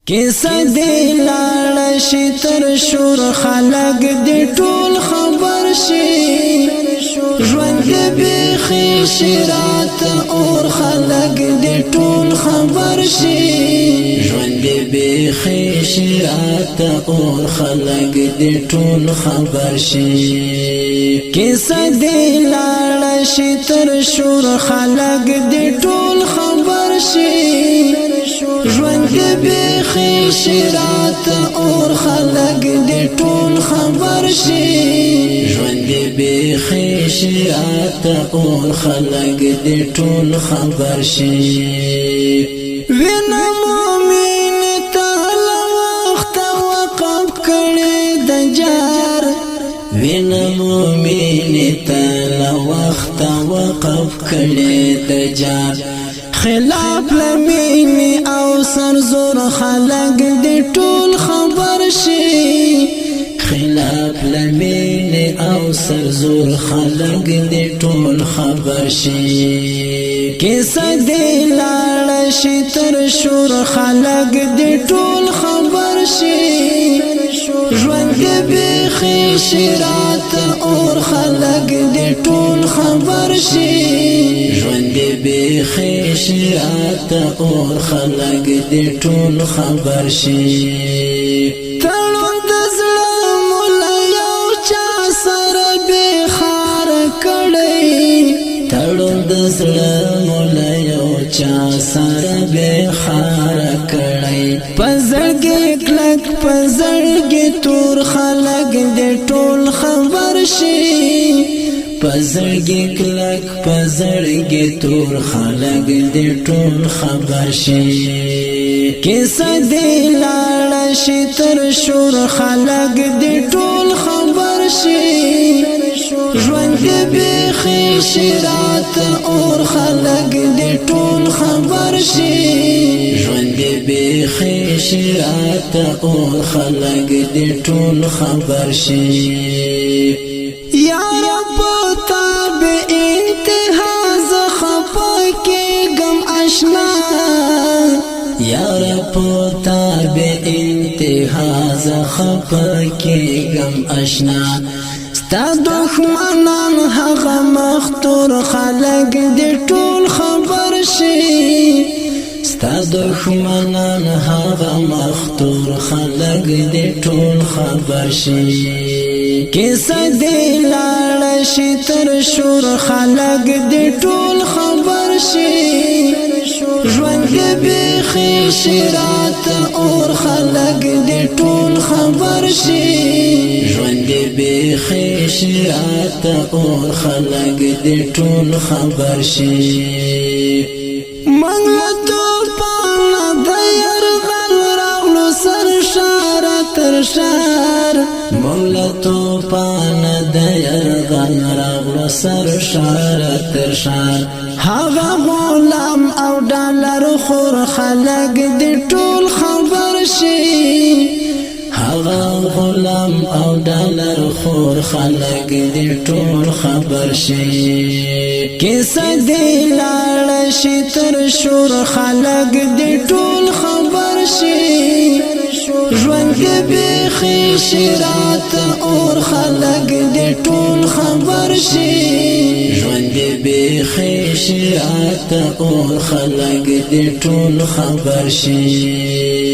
کیسه دی لاړ شي تر شور خلق دی ټول خبر شي ژوند بیخي شرات اور خلق دی ټول خبر شي ژوند بیخي شرات اور خلق دی ټول خبر شي کیسه دی لاړ شي تر شور خلق دی ټول خبر شي ژوند بیخي شرات اور خلق دی ټول خبر شي ژوند بیخي شرات اور خلق دی ټول خبر شي وینا مومن تعالی وخت وقف کړي د جار وینا مومن تعالی وخت وقف کړي د جار خلاف لمینی او سرزور خلق دی ټول خبر شي خلاف لمینی او سرزور خلق دی ټول خبر شي کیسه دی لاړ شي تر شور خلق دی ټول خبر شي ژوند بیخي شرات اور خلق دی ټول خبر شي ژوند بیخي شرات اور خلق دی ټول خبر شي تړون د زړه مولا یو چا سره به خار کړی تړون د زړه مولا یو چا سره به خار کړی پزړګي کلک پزړګي تور خلق دی ټول خبر شي پزړګي کلک پزړګي تور خلق دی ټول خبر شي کیسه دی لاړ شي تر شور خلق دی ټول خبر شي ژوند بیخي شرات اور خلق دی ټول خبر شي ژوند بیخي شرات اور خلق دی ټول خبر شي یا رب تاب انتها زخفا کی غم آشنا یا رب تاب انتها زخفا کی غم آشنا ستا دښمنان هغه مختور خلق دی ټول خبر شي ستا دښمنان هغه مختور خلق دی ټول خبر شي کیسه دی لاړ شي تر شور خلق دی ټول خبر شي ژوند بیخي شرات اور خلق دی ټول خبر شي ژوند بیخي شرات اور خلق دی ټول خبر شي منګلتو پانا د يرغل راغلو سر شار تر شار منګلتو پانا د يرغل راغلو سر شار تر شار هغه غلام او ډالر خور خلق دی ټول خبر شي هغه غلام او ډالر خور خلق دی ټول خبر شي کیسه دی لاړ شي تر شور خلق دی ټول خبر شي ژوند بیخي شرات اور خلق دی ټول خبر شي ژوند بیخي شرات اور خلق دی ټول خبر شي